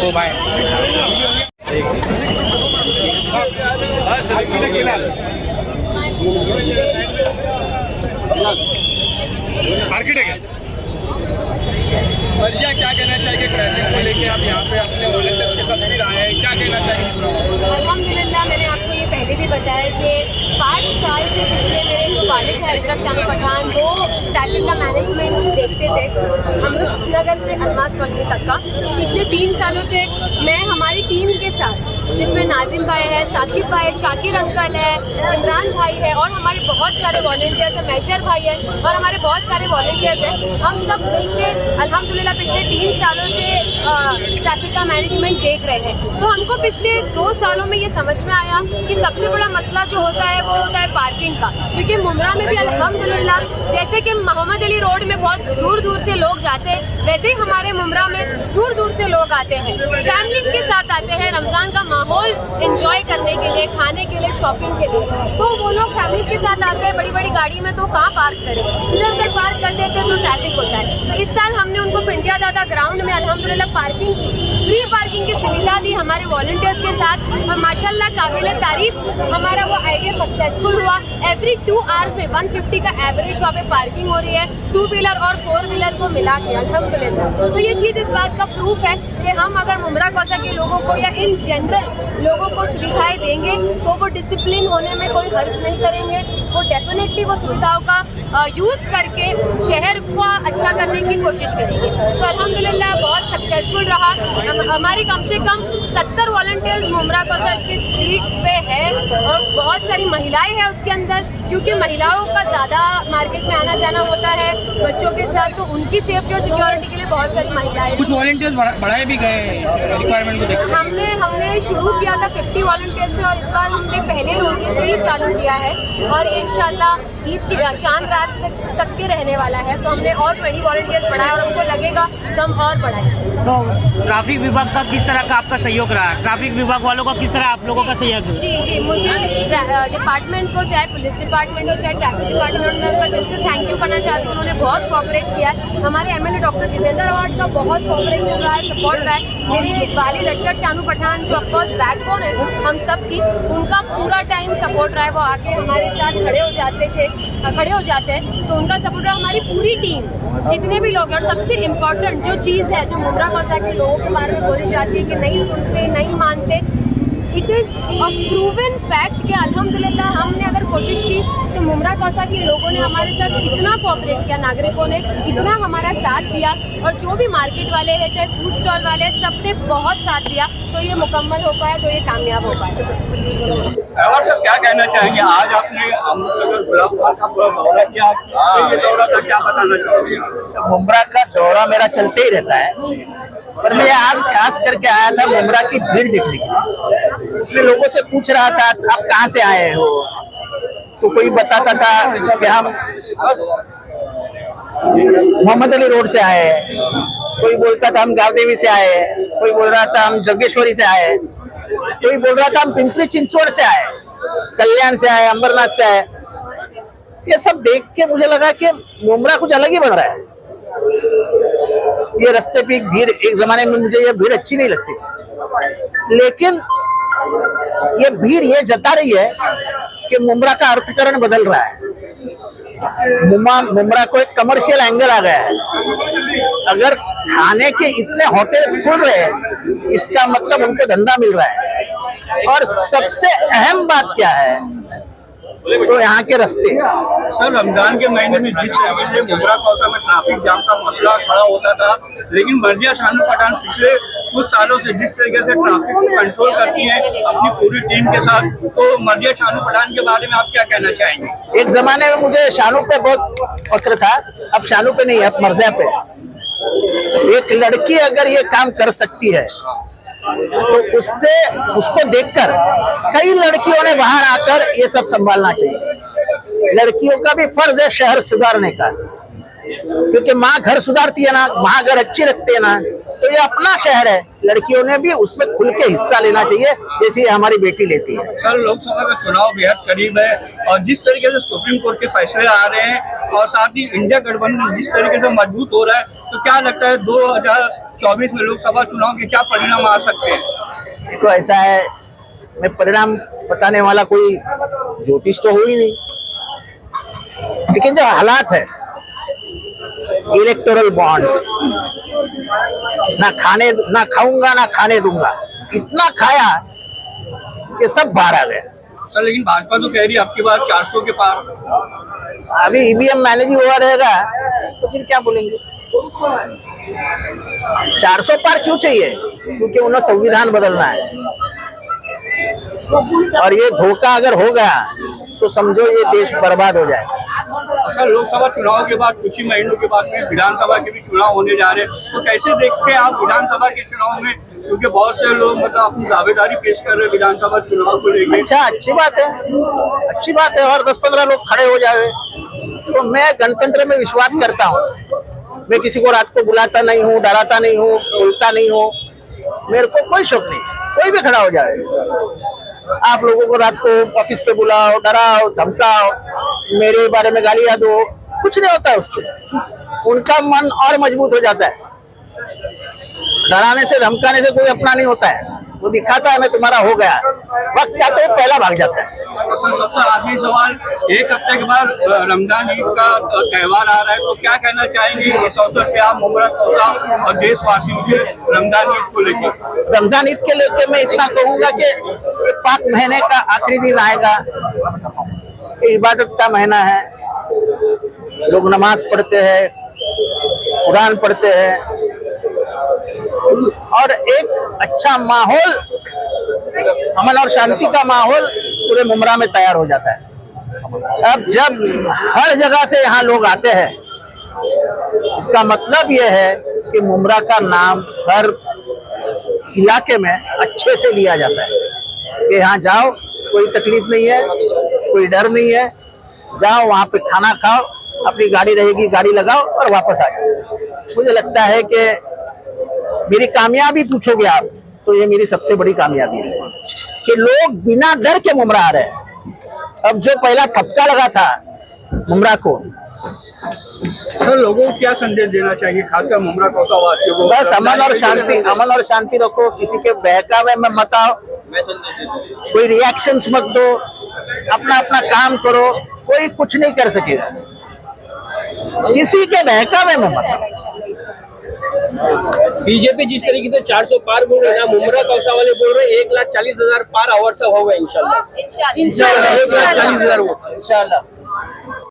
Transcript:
ओ भाई मार्केट है वर्षा, क्या कहना चाहिए ट्रैफिक को लेके आप यहाँ पे अपने वॉलंटियर्स के साथ फिर आए हैं, क्या कहना चाहिए? अल्हम्दुलिल्लाह, मैंने आपको ये पहले भी बताया कि 5 साल से पिछले मेरे जो वालिद है अशरफ शानू पठान, वो ट्रैफिक का मैनेजमेंट देखते थे अमृत नगर से अलमास कॉलोनी तक का। पिछले 3 सालों से मैं हमारी टीम के साथ, जिसमें नाजिम भाई है, साकिब भाई है, शाकिर अंकल है, इमरान भाई है और हमारे बहुत सारे वॉलंटियर्स हैं, मैशर भाई है और हमारे बहुत सारे वॉलंटियर्स हैं, हम सब मिलकर अल्हम्दुलिल्लाह पिछले 3 सालों से ट्रैफिक का मैनेजमेंट देख रहे हैं। तो हमको पिछले 2 सालों में ये समझ में आया कि सबसे बड़ा मसला जो होता है वो होता है पार्किंग का, क्योंकि मुमरा में भी अल्हम्दुलिल्लाह जैसे कि मोहम्मद अली रोड में बहुत दूर दूर से लोग जाते हैं, वैसे ही हमारे मुमरा में दूर दूर से लोग आते हैं, फैमिलीज के साथ आते हैं रमज़ान का माहौल एंजॉय करने के लिए, खाने के लिए, शॉपिंग के लिए। तो वो लोग फैमिलीज के साथ आते हैं बड़ी बड़ी गाड़ी में, तो कहाँ पार्क करें? इधर उधर पार्क कर देते हैं तो ट्रैफिक होता है। तो इस साल हमने उनको पिंडिया दादा ग्राउंड में अल्हम्दुलिल्लाह पार्किंग की, फ्री पार्किंग की सुविधा दी हमारे वॉलंटियर्स के साथ और माशाल्लाह काबिल तारीफ हमारा वो आइडिया सक्सेसफुल हुआ। एवरी 2 आवर्स में 150 का एवरेज वहाँ पे पार्किंग हो रही है, 2 व्हीलर और 4 व्हीलर को मिला के अल्हम्दुलिल्लाह। तो ये चीज़ इस बात का प्रूफ है कि हम अगर मुमरा कौसा के लोगों को या इन जनरल लोगों को सुविधाएं देंगे तो वो डिसिप्लिन होने में कोई हर्ज नहीं करेंगे, वो डेफिनेटली वो सुविधाओं का यूज़ करके शहर को अच्छा करने की कोशिश करेंगे। सो अल्हम्दुलिल्लाह बहुत सक्सेसफुल रहा। हमारी कम से कम 70 वॉलंटियर्स मुमरा कौसा के स्ट्रीट्स पे है और बहुत सारी महिलाएं हैं उसके अंदर, क्योंकि महिलाओं का ज़्यादा मार्केट में आना जाना होता है बच्चों के साथ, तो उनकी सेफ्टी और सिक्योरिटी के लिए बहुत सारी महिलाएं। कुछ वॉलंटियर्स बढ़ाए भी गए रिक्वायरमेंट को देखते। हमने शुरू किया था 50 वॉलंटियर्स से और इस बार हमने पहले रोजे से ही चालू किया है और ये इंशाल्लाह ईद की चांद रात तक के रहने वाला है, तो हमने और 20 वॉलंटियर्स बढ़ाया और हमको लगेगा तो हम और बढ़ाएंगे। तो ट्रैफिक विभाग का किस तरह का आपका सहयोग रहा है? ट्रैफिक विभाग वालों का किस तरह आप लोगों का सहयोग है? जी, मुझे डिपार्टमेंट को, चाहे पुलिस डिपार्टमेंट हो चाहे ट्रैफिक डिपार्टमेंट, मैं उनका दिल से थैंक यू करना चाहती हूँ। उन्होंने बहुत कोऑपरेट किया है। हमारे एमएलए डॉक्टर जितेंद्र अवार्ड का बहुत कोऑपरेशन रहा है, सपोर्ट रहा है। मेरे वालिद अशरफ शानू पठान जो ऑफकोर्स बैकबोन है हम सब की, उनका पूरा टाइम सपोर्ट रहा है। वो आके हमारे साथ खड़े हो जाते हैं, तो उनका सपोर्ट रहा। हमारी पूरी टीम जितने भी लोग, और सबसे इम्पोर्टेंट जो चीज़ है जो मुमरा कौसा के लोगों के बारे में बोली जाती है कि नहीं सुनते नहीं मानते, it is a proven fact कि अल्हम्दुलिल्लाह हमने अगर कोशिश की तो मुमरा कौसा के लोगों ने हमारे साथ इतना कोऑपरेट किया, नागरिकों ने इतना हमारा साथ दिया, और जो भी मार्केट वाले हैं चाहे फूड स्टॉल वाले हैं, सब ने बहुत साथ दिया, तो ये मुकम्मल हो पाया, तो ये कामयाब हो पाया। और सर क्या कहना चाहेंगे, आज आपने गुलाबबाग का पूरा दौरा किया, ये दौरा का क्या बताना चाहोगे? मुमरा का दौरा मेरा चलते ही रहता है, पर मैं आज खास करके आया था मुमरा की भीड़ देखने के लिए। मैं लोगों से पूछ रहा था आप कहाँ से आए हो, तो कोई बताता था कि हम मोहम्मद अली रोड से आए हैं, कोई बोलता था हम गावदेवी से आए हैं, कोई बोल रहा था हम जगेश्वरी से आए, कोई बोल रहा था हम पिंपरी चिंचवड़ से आए, कल्याण से आए, अंबरनाथ से आए। ये सब देख के मुझे लगा कि मुमरा कुछ अलग ही बन रहा है। ये रास्ते पे एक भीड़, एक जमाने में मुझे ये भीड़ अच्छी नहीं लगती थी, लेकिन ये भीड़ ये जता रही है कि मुमरा का अर्थकरण बदल रहा है। मुमरा को एक कमर्शियल एंगल आ गया है। अगर खाने के इतने होटल खुल रहे हैं, इसका मतलब उनको धंधा मिल रहा है। और सबसे अहम बात क्या है, तो यहाँ के रास्ते। सर रमजान के महीने में जिस तरीके से मुमरा कौसा में ट्रैफिक जाम का मसला खड़ा होता था, लेकिन मर्जिया शानू पठान पिछले कुछ सालों से जिस तरीके से ट्रैफिक को कंट्रोल करती है अपनी पूरी टीम के साथ, तो मर्जिया शानू पठान के बारे में आप क्या कहना चाहेंगे? एक जमाने में मुझे शानू पे बहुत फक्र था, अब शानू पे नहीं है, अब मर्जिया पे। एक लड़की अगर ये काम कर सकती है तो उसको देखकर कई लड़कियों ने बाहर आकर ये सब संभालना चाहिए। लड़कियों का भी फर्ज है शहर सुधारने का, क्योंकि माँ घर सुधारती है ना, माँ घर अच्छी रखती है ना, तो ये अपना शहर है। लड़कियों ने भी उसमें खुल के हिस्सा लेना चाहिए, जैसे हमारी बेटी लेती है। सर लोकसभा का चुनाव बेहद करीब है और जिस तरीके से सुप्रीम कोर्ट के फैसले आ रहे हैं और साथ ही इंडिया गठबंधन जिस तरीके से मजबूत हो रहा है, तो क्या लगता है 2024 में लोकसभा चुनाव के क्या परिणाम आ सकते हैं? देखो ऐसा है, मैं परिणाम बताने वाला कोई ज्योतिष तो हो ही नहीं, लेकिन जो हालात है इलेक्टोरल बॉन्ड्स, ना खाऊंगा ना खाने दूंगा, इतना खाया कि सब बाहर आ गया। सर लेकिन भाजपा तो कह रही है आपकी बार 400 के पार। अभी ईवीएम मैनेज हुआ रहेगा तो फिर क्या बोलेंगे। 400 पार क्यों चाहिए? क्योंकि उन्हें संविधान बदलना है, और ये धोखा अगर हो गया तो समझो ये देश बर्बाद हो जाए। सर लोकसभा चुनाव के बाद कुछ ही महीनों के बाद में विधानसभा के भी चुनाव होने जा रहे हैं, तो कैसे देखते हैं आप विधानसभा के चुनाव में, क्योंकि बहुत से लोग मतलब अपनी दावेदारी पेश कर रहे हैं विधानसभा चुनाव को लेकर। अच्छा, अच्छी बात है, और 10-15 लोग खड़े हो जाए तो मैं गणतंत्र में विश्वास करता हूँ। मैं किसी को रात को बुलाता नहीं हूँ, डराता नहीं हूँ, बोलता नहीं हूँ, मेरे को कोई शौक नहीं, कोई भी खड़ा हो जाए। आप लोगों को रात को ऑफिस पे बुलाओ, डराओ, धमकाओ, मेरे बारे में गालियां दो, कुछ नहीं होता उससे। उनका मन और मजबूत हो जाता है। डराने से धमकाने से कोई अपना नहीं होता है, वो दिखाता है मैं तुम्हारा हो गया, वक्त आते ही पहला भाग जाता है। सर सबसे आखिरी सवाल, एक हफ्ते के बाद रमजान ईद का त्योहार आ रहा है, तो क्या कहना चाहेंगे इस अवसर पे आप मुमरा कौसा और देशवासियों से रमजान ईद को लेकर? रमजान ईद के लेकर मैं इतना कहूंगा कि ये पाक महीने का आखिरी दिन आएगा, इबादत का महीना है, लोग नमाज पढ़ते हैं, कुरान पढ़ते हैं, और एक अच्छा माहौल, अमन और शांति का माहौल पूरे मुमरा में तैयार हो जाता है। अब जब हर जगह से यहाँ लोग आते हैं, इसका मतलब यह है कि मुमरा का नाम हर इलाके में अच्छे से लिया जाता है कि यहाँ जाओ, कोई तकलीफ नहीं है, कोई डर नहीं है, जाओ वहाँ पे खाना खाओ, अपनी गाड़ी रहेगी गाड़ी लगाओ और वापस आ जाओ। मुझे लगता है कि मेरी कामयाबी पूछोगे आप तो ये मेरी सबसे बड़ी कामयाबी है कि लोग बिना डर के मुमरा आ रहे हैं। अब जो पहला ठपका लगा था मुमरा को, सर लोगों को क्या संदेश देना चाहिए, खासकर मुमरा कौसा वासियों को? बस अमन और शांति रखो, किसी के बहकावे में मत आओ, कोई रिएक्शंस मत दो, अपना अपना काम करो, कोई कुछ नहीं कर सकेगा, किसी के बहकावे में मत आओ। बीजेपी जिस तरीके से 400 पार बोल रहे हैं, मुमरा कौसा वाले बोल रहे हैं 1,40,000 पार आवर से हो गए इंशाल्लाह। इंशाल्लाह 1,40,000 वोट इंशाल्लाह।